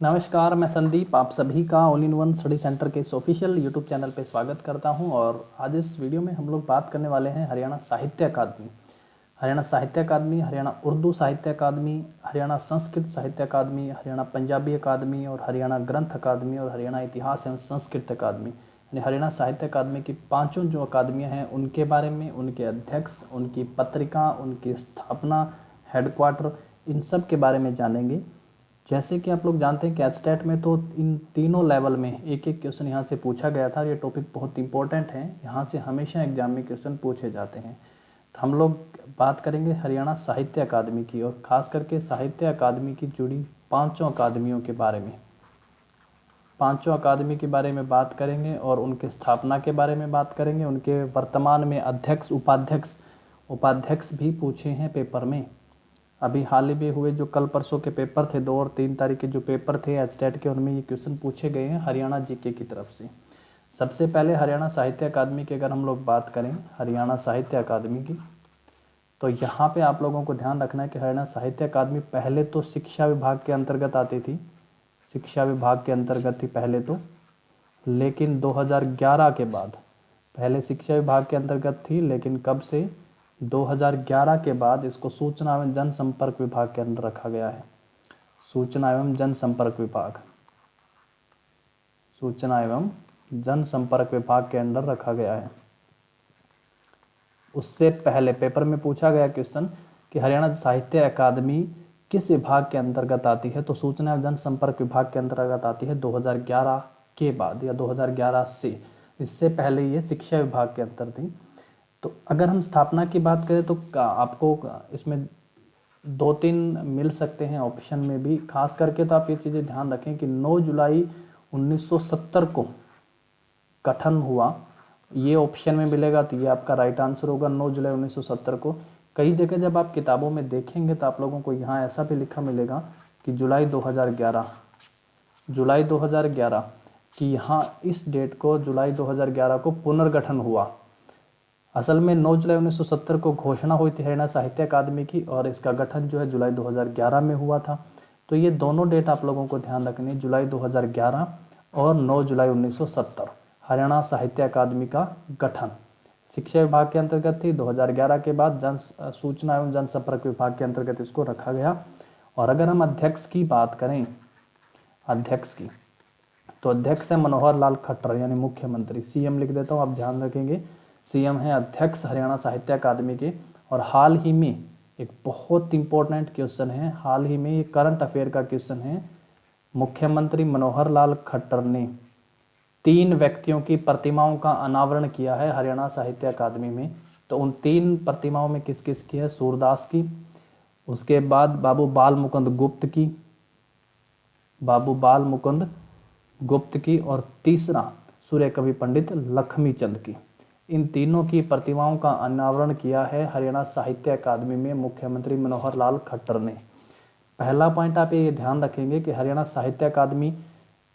नमस्कार, मैं संदीप आप सभी का all in one study centre के इस ऑफिशियल यूट्यूब चैनल पे स्वागत करता हूं। और आज इस वीडियो में हम लोग बात करने वाले हैं हरियाणा साहित्य अकादमी, हरियाणा उर्दू साहित्य अकादमी, हरियाणा संस्कृत साहित्य अकादमी, हरियाणा पंजाबी अकादमी और हरियाणा ग्रंथ अकादमी और हरियाणा इतिहास एवं संस्कृत अकादमी। यानी हरियाणा साहित्य अकादमी की पाँचों जो अकादमियाँ हैं उनके बारे में, उनके अध्यक्ष, उनकी पत्रिका, उनकी स्थापना, हेडक्वार्टर, इन सब के बारे में जानेंगे। जैसे कि आप लोग जानते हैं कि एचटेट में तो इन तीनों लेवल में एक एक क्वेश्चन यहाँ से पूछा गया था। ये टॉपिक बहुत इंपॉर्टेंट है, यहाँ से हमेशा एग्जाम में क्वेश्चन पूछे जाते हैं। तो हम लोग बात करेंगे हरियाणा साहित्य अकादमी की और ख़ास करके साहित्य अकादमी की जुड़ी पाँचों अकादमियों के बारे में, पाँचों अकादमी के बारे में बात करेंगे और उनके स्थापना के बारे में बात करेंगे। उनके वर्तमान में अध्यक्ष, उपाध्यक्ष भी पूछे हैं पेपर में। अभी हाल ही में हुए जो कल परसों के पेपर थे, 2 और 3 तारीख के जो पेपर थे एचटेट के, उनमें ये क्वेश्चन पूछे गए हैं हरियाणा जीके की तरफ से। सबसे पहले हरियाणा साहित्य अकादमी की अगर हम लोग बात करें, हरियाणा साहित्य अकादमी की, तो यहाँ पे आप लोगों को ध्यान रखना है कि हरियाणा साहित्य अकादमी पहले तो शिक्षा विभाग के अंतर्गत आती थी, शिक्षा विभाग के अंतर्गत थी पहले तो, लेकिन 2011 के बाद, पहले शिक्षा विभाग के अंतर्गत थी लेकिन कब से, 2011 के बाद इसको सूचना एवं जनसंपर्क विभाग के अंदर रखा गया है। सूचना एवं जनसंपर्क विभाग, सूचना एवं जनसंपर्क विभाग के अंदर रखा गया है। उससे पहले पेपर में पूछा गया क्वेश्चन कि हरियाणा साहित्य अकादमी किस विभाग के अंतर्गत आती है, तो सूचना एवं जनसंपर्क विभाग के अंतर्गत आती है 2011 के बाद या 2011 से। इससे पहले ये शिक्षा विभाग के अंतर थी। तो अगर हम स्थापना की बात करें तो आपको इसमें 2-3 मिल सकते हैं ऑप्शन में भी। खास करके तो आप ये चीज़ें ध्यान रखें कि 9 जुलाई 1970 को गठन हुआ, ये ऑप्शन में मिलेगा तो ये आपका राइट आंसर होगा, 9 जुलाई 1970 को। कई जगह जब आप किताबों में देखेंगे तो आप लोगों को यहाँ ऐसा भी लिखा मिलेगा कि जुलाई 2011 कि यहाँ इस डेट को, जुलाई 2011 को पुनर्गठन हुआ। असल में 9 जुलाई 1970 को घोषणा हुई थी हरियाणा साहित्य अकादमी की और इसका गठन जो है जुलाई 2011 में हुआ था। तो ये दोनों डेट आप लोगों को ध्यान रखनी है, जुलाई 2011 और 9 जुलाई 1970, हरियाणा साहित्य अकादमी का गठन शिक्षा विभाग के अंतर्गत थी। 2011 के बाद सूचना एवं जनसंपर्क विभाग के अंतर्गत इसको रखा गया। और अगर हम अध्यक्ष की बात करें, अध्यक्ष की, तो अध्यक्ष है मनोहर लाल खट्टर यानी मुख्यमंत्री, सीएम लिख देता हूँ, आप ध्यान रखेंगे, सीएम है अध्यक्ष हरियाणा साहित्य अकादमी के। और हाल ही में एक बहुत इंपॉर्टेंट क्वेश्चन है, हाल ही में ये करंट अफेयर का क्वेश्चन है, मुख्यमंत्री मनोहर लाल खट्टर ने 3 व्यक्तियों की प्रतिमाओं का अनावरण किया है हरियाणा साहित्य अकादमी में। तो उन 3 प्रतिमाओं में किस किस की है, सूरदास की, उसके बाद बाबू बाल मुकुंद गुप्त की, बाबू बाल मुकुंद गुप्त की, और तीसरा सूर्य कवि पंडित लक्ष्मी चंद की। इन तीनों की प्रतिमाओं का अनावरण किया है हरियाणा साहित्य अकादमी में मुख्यमंत्री मनोहर लाल खट्टर ने। पहला पॉइंट आप ये ध्यान रखेंगे कि हरियाणा साहित्य अकादमी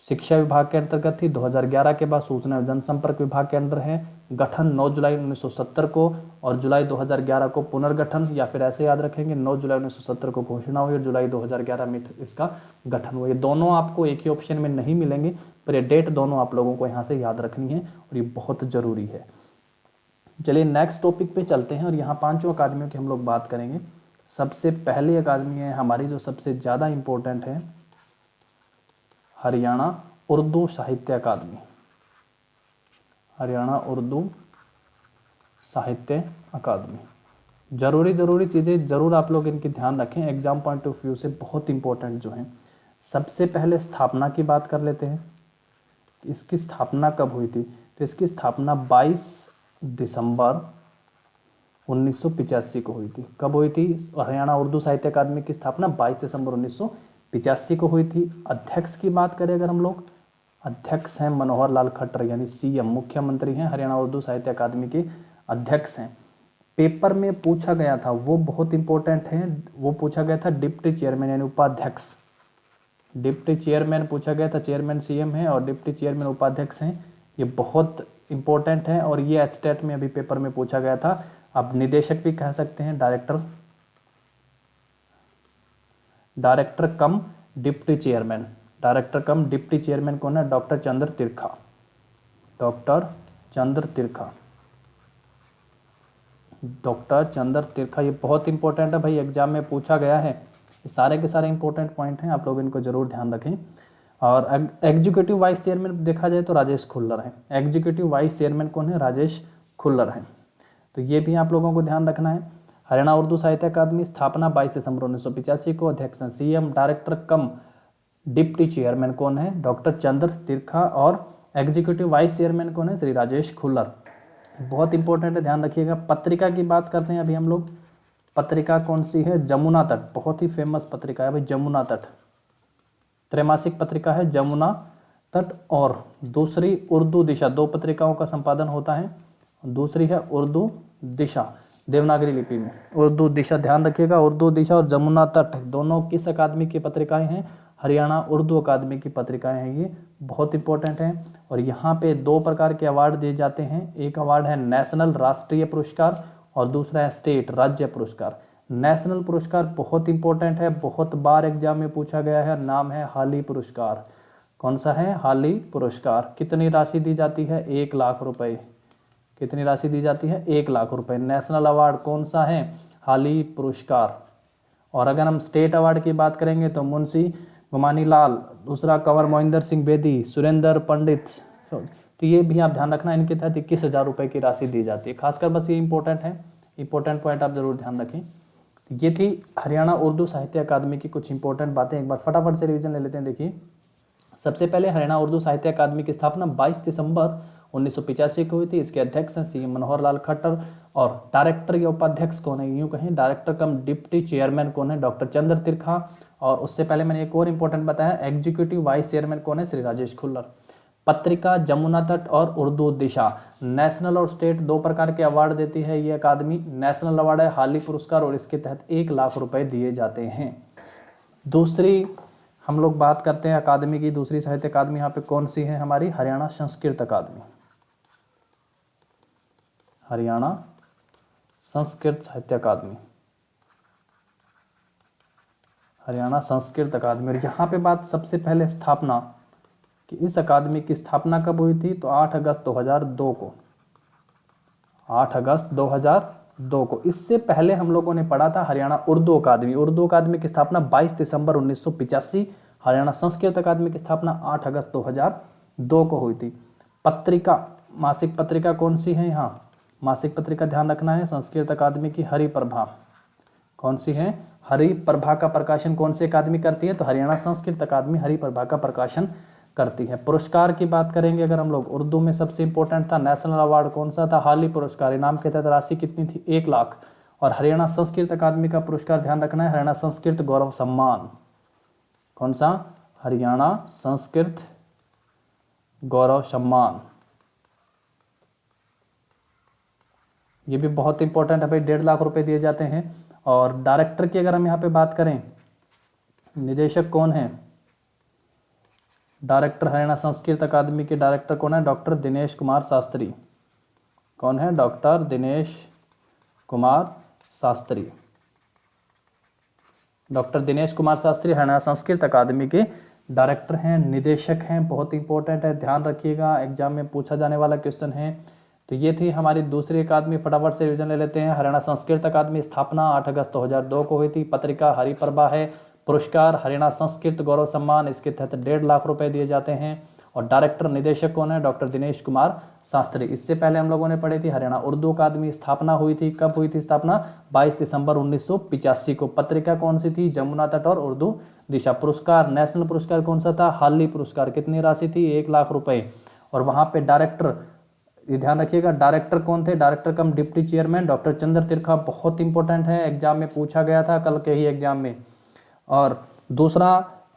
शिक्षा विभाग के अंतर्गत थी, 2011 के बाद सूचना एवं जनसंपर्क विभाग के अंदर है, गठन 9 जुलाई 1970 को और जुलाई 2011 को पुनर्गठन, या फिर ऐसे याद रखेंगे 9 जुलाई 1970 को घोषणा हुई और जुलाई 2011 में इसका गठन हुआ। ये दोनों आपको एक ही ऑप्शन में नहीं मिलेंगे, पर ये डेट दोनों आप लोगों को यहाँ से याद रखनी है और ये बहुत जरूरी है। चलिए नेक्स्ट टॉपिक पे चलते हैं और यहाँ पांचों अकादमियों की हम लोग बात करेंगे। सबसे पहली अकादमी है हमारी जो सबसे ज़्यादा इम्पोर्टेंट है, हरियाणा उर्दू साहित्य अकादमी, हरियाणा उर्दू साहित्य अकादमी। जरूरी चीज़ें जरूर आप लोग इनकी ध्यान रखें, एग्जाम पॉइंट ऑफ व्यू से बहुत इंपॉर्टेंट जो है। सबसे पहले स्थापना की बात कर लेते हैं, इसकी स्थापना कब हुई थी, तो इसकी स्थापना 22 दिसंबर 1985 को हुई थी। कब हुई थी हरियाणा उर्दू साहित्य अकादमी की स्थापना? 22 दिसंबर 1985 को हुई थी। अध्यक्ष की बात करें अगर हम लोग, अध्यक्ष हैं मनोहर लाल खट्टर यानी सीएम, मुख्यमंत्री हैं, हरियाणा उर्दू साहित्य अकादमी के अध्यक्ष हैं। पेपर में पूछा गया था, वो बहुत इंपॉर्टेंट है, वो पूछा गया था डिप्टी चेयरमैन यानी उपाध्यक्ष, डिप्टी चेयरमैन पूछा गया था, चेयरमैन सीएम है और डिप्टी चेयरमैन उपाध्यक्ष हैं। ये बहुत इंपॉर्टेंट है और ये एचटेट में अभी पेपर में पूछा गया था। अब निदेशक भी कह सकते हैं, director cum deputy chairman, director cum deputy chairman कौन है? Doctor Chandra तिरखा, doctor Chandra तिरखा, doctor Chandra तिरखा। ये बहुत इंपॉर्टेंट है भाई, एग्जाम में पूछा गया है। ये सारे के सारे इंपॉर्टेंट पॉइंट हैं, आप लोग इनको जरूर ध्यान रखें। और एग्जीक्यूटिव वाइस चेयरमैन देखा जाए तो राजेश खुल्लर हैं। एग्जीक्यूटिव वाइस चेयरमैन कौन है? राजेश खुल्लर हैं। तो ये भी आप लोगों को ध्यान रखना है। हरियाणा उर्दू साहित्य अकादमी स्थापना 22 दिसंबर 1985 को। अध्यक्ष CM, director cum deputy chairman कौन है? डॉक्टर चंद्र तिरखा। और एग्जीक्यूटिव वाइस चेयरमैन कौन है? श्री राजेश खुल्लर। बहुत इंपॉर्टेंट है, ध्यान रखिएगा। पत्रिका की बात करते हैं अभी हम लोग। पत्रिका कौन सी है? जमुना तट, बहुत ही फेमस पत्रिका है भाई, जमुना तट। त्रैमासिक पत्रिका है जमुना तट। और दूसरी उर्दू दिशा, दो पत्रिकाओं का संपादन होता है। दूसरी है उर्दू दिशा, देवनागरी लिपि में। उर्दू दिशा, ध्यान रखिएगा, उर्दू दिशा और जमुना तट दोनों किस अकादमी की पत्रिकाएं हैं? हरियाणा उर्दू अकादमी की पत्रिकाएं हैं। ये बहुत इंपॉर्टेंट हैं। और यहाँ पे दो प्रकार के अवार्ड दिए जाते हैं। एक अवार्ड है नेशनल, राष्ट्रीय पुरस्कार, और दूसरा है स्टेट, राज्य पुरस्कार। नेशनल पुरस्कार बहुत इंपॉर्टेंट है, बहुत बार एग्जाम में पूछा गया है। नाम है हाली पुरस्कार। कौन सा है? हाली पुरस्कार। कितनी राशि दी जाती है? 1 लाख रुपए। कितनी राशि दी जाती है? 1 लाख रुपए। नेशनल अवार्ड कौन सा है? हाली पुरस्कार। और अगर हम स्टेट अवार्ड की बात करेंगे तो मुंशी गुमानी लाल, दूसरा कंवर मोहिंदर सिंह बेदी, सुरेंद्र पंडित। तो ये भी आप ध्यान रखना, इनके तहत 21,000 रुपए की राशि दी जाती है। खासकर बस ये इंपॉर्टेंट है, इंपॉर्टेंट पॉइंट आप जरूर ध्यान रखें। ये थी हरियाणा उर्दू साहित्य अकादमी की कुछ इंपॉर्टेंट बातें। एक बार फटाफट से रिवीजन ले लेते हैं। देखिए, सबसे पहले हरियाणा उर्दू साहित्य अकादमी की स्थापना 22 दिसंबर 1985 को हुई थी। इसके अध्यक्ष हैं सी मनोहर लाल खट्टर। और डायरेक्टर या उपाध्यक्ष कौन है? यूँ कहें डायरेक्टर कम डिप्टी चेयरमैन कौन है? डॉक्टर चंद्र तिरखा। और उससे पहले मैंने एक और इंपॉर्टेंट बताया, एग्जीक्यूटिव वाइस चेयरमैन कौन है? श्री राजेश खुल्लर। पत्रिका जमुना तट और उर्दू दिशा। नेशनल और स्टेट दो प्रकार के अवार्ड देती है ये अकादमी। नेशनल अवार्ड है हाली पुरस्कार और इसके तहत 1 लाख रुपए दिए जाते हैं। दूसरी हम लोग बात करते हैं अकादमी की, दूसरी साहित्य अकादमी यहाँ पे कौन सी है हमारी? हरियाणा संस्कृत अकादमी। हरियाणा संस्कृत साहित्य अकादमी, हरियाणा संस्कृत अकादमी। और यहाँ पे बात सबसे पहले स्थापना कि इस अकादमी की स्थापना कब हुई थी? तो 8 अगस्त 2002 को। 8 अगस्त 2002 को। इससे पहले हम लोगों ने पढ़ा था हरियाणा उर्दू अकादमी। उर्दू अकादमी की स्थापना 22 दिसंबर 1985। हरियाणा संस्कृत अकादमी की स्थापना 8 अगस्त 2002 को हुई थी। पत्रिका, मासिक पत्रिका कौन सी है यहाँ? मासिक पत्रिका ध्यान रखना है संस्कृत अकादमी की हरिप्रभा। कौन सी है? हरिप्रभा का प्रकाशन कौन सी अकादमी करती है? तो हरियाणा संस्कृत अकादमी हरिप्रभा का प्रकाशन करती है। पुरस्कार की बात करेंगे अगर हम लोग, उर्दू में सबसे इंपॉर्टेंट था नेशनल अवार्ड कौन सा था? हाली पुरस्कार। इनाम के तहत राशि कितनी थी? 1 लाख। और हरियाणा संस्कृत अकादमी का पुरस्कार ध्यान रखना है हरियाणा संस्कृत गौरव सम्मान। कौन सा? हरियाणा संस्कृत गौरव सम्मान। ये भी बहुत इंपॉर्टेंट है भाई, 1.5 लाख रुपए दिए जाते हैं। और डायरेक्टर की अगर हम यहाँ पे बात करें, निदेशक कौन है? डायरेक्टर हरियाणा संस्कृत अकादमी के डायरेक्टर कौन है? डॉक्टर दिनेश कुमार शास्त्री। कौन है? डॉक्टर दिनेश कुमार शास्त्री। डॉक्टर दिनेश कुमार शास्त्री हरियाणा संस्कृत अकादमी के डायरेक्टर हैं, निदेशक हैं। बहुत इंपॉर्टेंट है, ध्यान रखिएगा, एग्जाम में पूछा जाने वाला क्वेश्चन है। तो ये थी हमारी दूसरी अकादमी। फटाफट से रिवीजन ले लेते हैं। हरियाणा संस्कृत अकादमी स्थापना 8 अगस्त 2002 को हुई थी। पत्रिका हरिप्रभा है। पुरस्कार हरियाणा संस्कृत गौरव सम्मान, इसके तहत 1.5 लाख रुपए दिए जाते हैं। और डायरेक्टर निदेशक कौन है? डॉक्टर दिनेश कुमार शास्त्री। इससे पहले हम लोगों ने पढ़ी थी हरियाणा उर्दू अकादमी। स्थापना हुई थी, कब हुई थी स्थापना? 22 दिसंबर 1985 को। पत्रिका कौन सी थी? जमुना तट और उर्दू दिशा। पुरस्कार, नेशनल पुरस्कार कौन सा था? हाली पुरस्कार। कितनी राशि थी? 1 लाख रुपए। और वहां पे डायरेक्टर, ये ध्यान रखिएगा, डायरेक्टर कौन थे? Director cum deputy chairman doctor Chandra Tirkha. बहुत इंपॉर्टेंट है, एग्जाम में पूछा गया था कल के ही एग्जाम में। और दूसरा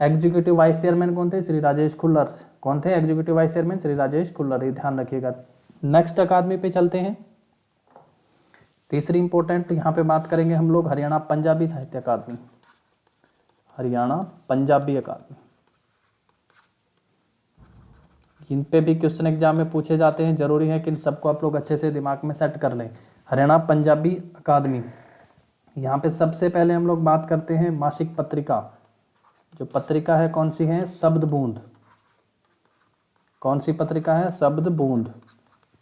एग्जीक्यूटिव वाइस चेयरमैन कौन थे? श्री राजेश खुल्लर। कौन थे executive vice chairman? Shri Rajesh Khullar. ये ध्यान रखिएगा। नेक्स्ट अकादमी पे चलते हैं। तीसरी इंपॉर्टेंट यहाँ पे बात करेंगे हम लोग हरियाणा पंजाबी साहित्य अकादमी। हरियाणा पंजाबी अकादमी, इन पे भी क्वेश्चन एग्जाम में पूछे जाते हैं। जरूरी है कि इन सबको आप लोग अच्छे से दिमाग में सेट कर लें। हरियाणा पंजाबी अकादमी, यहाँ पे सबसे पहले हम लोग बात करते हैं मासिक पत्रिका। जो पत्रिका है कौन सी है? शब्द बूंद। कौन सी पत्रिका है? शब्द बूंद।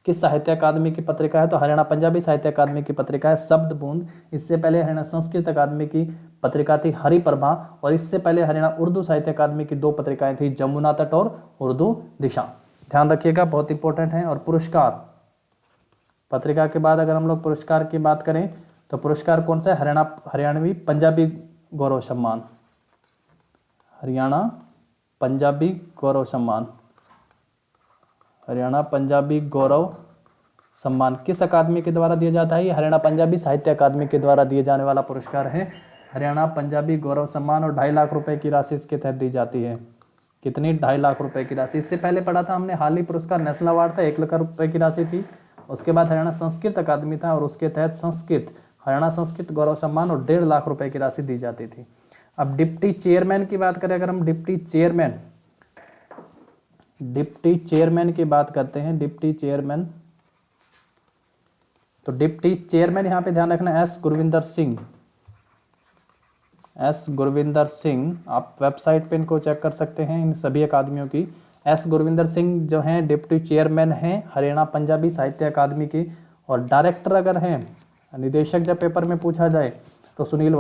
किस साहित्य अकादमी की पत्रिका है? तो हरियाणा पंजाबी साहित्य अकादमी की पत्रिका है शब्द बूंद। इससे पहले हरियाणा संस्कृत अकादमी की पत्रिका थी हरिप्रभा, और इससे पहले हरियाणा उर्दू साहित्य अकादमी की 2 पत्रिकाएं थी, जमुना तट और उर्दू दिशा। ध्यान रखिएगा, बहुत इंपॉर्टेंट है। और पुरस्कार, पत्रिका के बाद अगर हम लोग पुरस्कार की बात करें तो पुरस्कार कौन सा है? हरियाणवी पंजाबी गौरव सम्मान। हरियाणा पंजाबी गौरव सम्मान। हरियाणा पंजाबी गौरव सम्मान किस अकादमी के द्वारा दिया जाता है? ये हरियाणा पंजाबी साहित्य अकादमी के द्वारा दिए जाने वाला पुरस्कार है हरियाणा पंजाबी गौरव सम्मान, और 2.5 लाख रुपए की राशि इसके तहत दी जाती है। कितनी? 2.5 लाख रुपए की राशि। इससे पहले पढ़ा था हमने हाल ही पुरस्कार नेशनल अवार्ड था, 1 लाख रुपए की राशि थी। उसके बाद हरियाणा संस्कृत अकादमी था, और उसके तहत हरियाणा संस्कृत गौरव सम्मान और 1.5 लाख रुपए की राशि दी जाती थी। अब डिप्टी चेयरमैन की बात करें, अगर हम डिप्टी चेयरमैन की बात करते हैं, डिप्टी चेयरमैन, तो डिप्टी चेयरमैन यहाँ पे ध्यान रखना एस गुरविंदर सिंह। आप वेबसाइट पे इनको चेक कर सकते हैं, इन सभी अकादमियों की। एस गुरविंदर सिंह जो हैं डिप्टी चेयरमैन हैं हरियाणा पंजाबी साहित्य अकादमी की। और डायरेक्टर अगर हैं, निदेशक जब पेपर में पूछा जाए तो सुनील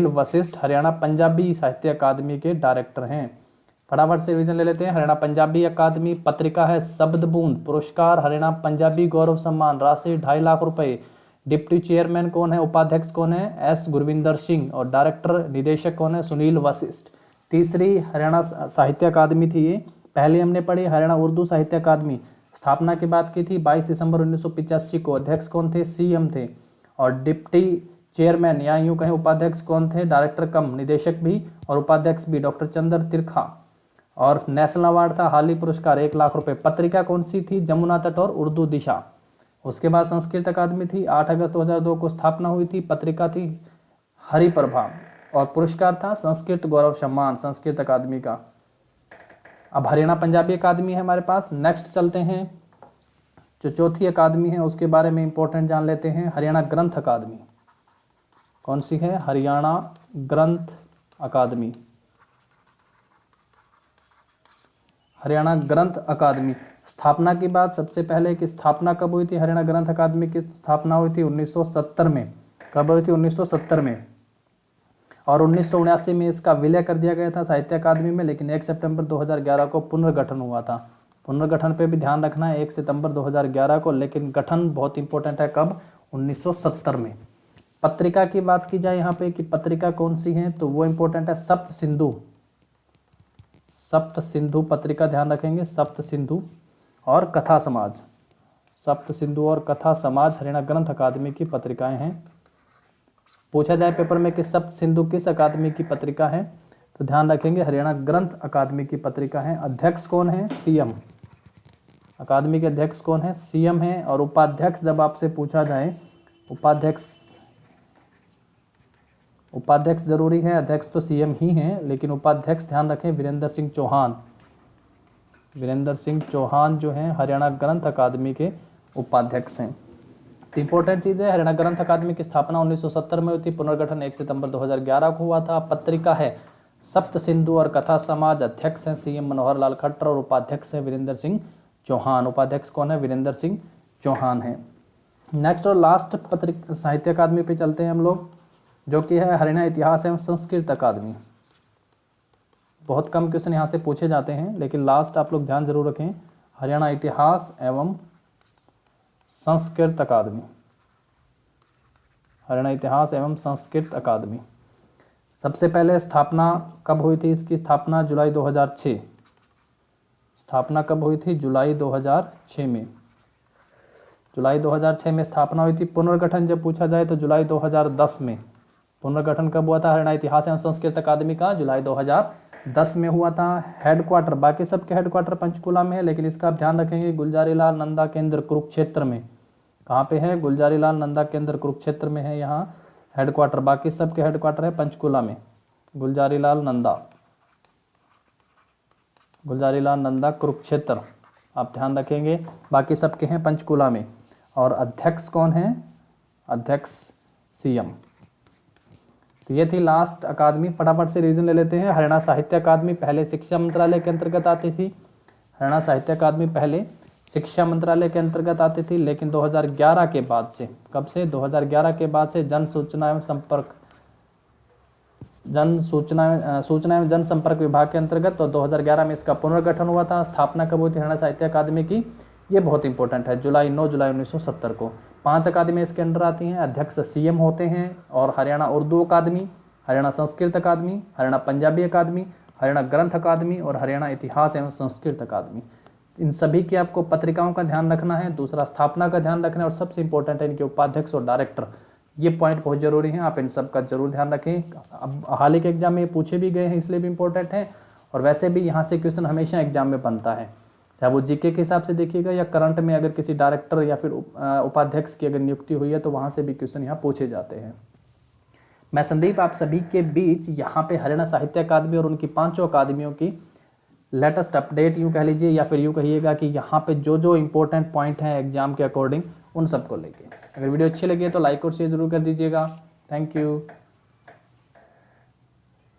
वशिष्ठ हरियाणा पंजाबी साहित्य अकादमी के डायरेक्टर हैं। फटाफट से रिवीजन ले लेते हैं। हरियाणा पंजाबी अकादमी, पत्रिका है शब्द बूंद, पुरस्कार हरियाणा पंजाबी गौरव सम्मान, राशि 2.5 लाख रुपए। डिप्टी चेयरमैन कौन है? उपाध्यक्ष कौन है? एस गुरविंदर सिंह। और डायरेक्टर निदेशक कौन है? सुनील वशिष्ठ। तीसरी हरियाणा साहित्य अकादमी थी ये। पहले हमने पढ़ी हरियाणा उर्दू साहित्य अकादमी, स्थापना की बात की थी 22 दिसंबर 1985 को। अध्यक्ष कौन थे? सीएम थे। और डिप्टी चेयरमैन या यूं कहें उपाध्यक्ष कौन थे? डायरेक्टर कम निदेशक भी और उपाध्यक्ष भी, डॉक्टर चंद्र तिरखा। और नेशनल अवार्ड था हाल ही पुरस्कार 1 लाख रुपए। पत्रिका कौन सी थी? जमुना तट और उर्दू दिशा। उसके बाद संस्कृत अकादमी थी, 8 अगस्त 2002 को स्थापना हुई थी। पत्रिका थी हरिप्रभा, और पुरस्कार था संस्कृत गौरव सम्मान संस्कृत अकादमी का। अब हरियाणा पंजाबी अकादमी है हमारे पास। नेक्स्ट चलते हैं, जो चौथी अकादमी है उसके बारे में इंपॉर्टेंट जान लेते हैं। हरियाणा ग्रंथ अकादमी कौन सी है? हरियाणा ग्रंथ अकादमी। हरियाणा ग्रंथ अकादमी, स्थापना की बात सबसे पहले कि स्थापना कब हुई थी? हरियाणा ग्रंथ अकादमी की स्थापना हुई थी 1970 में। कब हुई थी? 1970 में। और 1979 में इसका विलय कर दिया गया था साहित्य अकादमी में, लेकिन 1 सितंबर 2011 को पुनर्गठन हुआ था। पुनर्गठन पे भी ध्यान रखना है, 1 सितंबर 2011 को, लेकिन गठन बहुत इंपॉर्टेंट है, कब? 1970 में। पत्रिका की बात की जाए यहाँ पे कि पत्रिका कौन सी है, तो वो इंपॉर्टेंट है सप्त सिंधु पत्रिका, ध्यान रखेंगे सप्त सिंधु और कथा समाज। सप्त सिंधु और कथा समाज हरियाणा ग्रंथ अकादमी की पत्रिकाएं हैं। पूछा जाए पेपर में कि सप्त सिंधु किस अकादमी की पत्रिका है, तो ध्यान रखेंगे हरियाणा ग्रंथ अकादमी की पत्रिका है। अध्यक्ष कौन है? सीएम। अकादमी के अध्यक्ष कौन है? सीएम है। और उपाध्यक्ष जब आपसे पूछा जाए, उपाध्यक्ष जरूरी है, अध्यक्ष तो सीएम ही हैं, लेकिन उपाध्यक्ष ध्यान रखें वीरेंद्र सिंह चौहान जो हैं हरियाणा ग्रंथ अकादमी के उपाध्यक्ष हैं। तो इंपॉर्टेंट चीज़ है, हरियाणा ग्रंथ अकादमी की स्थापना 1970 में हुई थी, पुनर्गठन 1 सितंबर 2011 को हुआ था। पत्रिका है सप्त सिंधु और कथा समाज, अध्यक्ष हैं सीएम मनोहर लाल खट्टर और उपाध्यक्ष हैं वीरेंद्र सिंह चौहान। उपाध्यक्ष कौन है? वीरेंद्र सिंह चौहान है। नेक्स्ट और लास्ट पत्रिका साहित्य अकादमी पे चलते हैं हम लोग, जो कि है हरियाणा इतिहास एवं संस्कृत अकादमी। बहुत कम क्वेश्चन यहाँ से पूछे जाते हैं, लेकिन लास्ट आप लोग ध्यान जरूर रखें, हरियाणा इतिहास एवं संस्कृत अकादमी। हरियाणा इतिहास एवं संस्कृत अकादमी। सबसे पहले स्थापना कब हुई थी इसकी? स्थापना जुलाई 2006। स्थापना कब हुई थी? जुलाई 2006 में। जुलाई 2006 में स्थापना हुई थी। पुनर्गठन जब पूछा जाए तो जुलाई 2010 में। पुनर्गठन कब हुआ था हरियाणा इतिहास एवं संस्कृत अकादमी का? जुलाई 2010 में हुआ था। हेडक्वार्टर, बाकी सबके हेडक्वार्टर पंचकुला में है, लेकिन इसका आप ध्यान रखेंगे गुलजारी लाल नंदा केंद्र कुरुक्षेत्र में। कहाँ पे है? गुलजारी लाल नंदा केंद्र कुरुक्षेत्र में है यहाँ हेडक्वार्टर। बाकी सबके हेडक्वार्टर है पंचकुला में। गुलजारी लाल नंदा कुरुक्षेत्र, आप ध्यान रखेंगे। बाकी सबके हैं पंचकुला में। और अध्यक्ष कौन है? अध्यक्ष सीएम। तो ये थी लास्ट अकादमी। फटाफट से रीजन ले लेते हैं। हरियाणा साहित्य अकादमी पहले शिक्षा मंत्रालय के अंतर्गत आती थी। हरियाणा साहित्य अकादमी पहले शिक्षा मंत्रालय के अंतर्गत आती थी, लेकिन 2011 के बाद से, कब से, 2011 के बाद से सूचना एवं जनसंपर्क विभाग के अंतर्गत, तो 2011 में इसका पुनर्गठन हुआ था। स्थापना कब हुई थी हरियाणा साहित्य अकादमी की, ये बहुत इंपॉर्टेंट है, 9 जुलाई 1970 को। 5 अकादमी इसके अंडर आती हैं। अध्यक्ष सीएम होते हैं। और हरियाणा उर्दू अकादमी, हरियाणा संस्कृत अकादमी, हरियाणा पंजाबी अकादमी, हरियाणा ग्रंथ अकादमी और हरियाणा इतिहास एवं संस्कृत अकादमी। इन सभी की आपको पत्रिकाओं का ध्यान रखना है। दूसरा, स्थापना का ध्यान रखना है। और सबसे इंपॉर्टेंट है इनके उपाध्यक्ष और डायरेक्टर, ये पॉइंट बहुत जरूरी है, आप इन सब का जरूर ध्यान रखें। अब हाल ही के एग्जाम में पूछे भी गए हैं, इसलिए भी इंपॉर्टेंट है। और वैसे भी यहाँ से क्वेश्चन हमेशा एग्जाम में बनता है, चाहे वो जीके के हिसाब से देखिएगा या करंट में अगर किसी डायरेक्टर या फिर उपाध्यक्ष की अगर नियुक्ति हुई है तो वहाँ से भी क्वेश्चन यहाँ पूछे जाते हैं। मैं संदीप आप सभी के बीच यहाँ पे हरियाणा साहित्य अकादमी और उनकी 5 अकादमियों की लेटेस्ट अपडेट यूँ कह लीजिए, या फिर यूँ कहिएगा कि यहाँ पे जो जो इंपॉर्टेंट पॉइंट हैं एग्जाम के अकॉर्डिंग, उन सबको लेके। अगर वीडियो अच्छी लगी है तो लाइक और शेयर जरूर कर दीजिएगा। Thank you.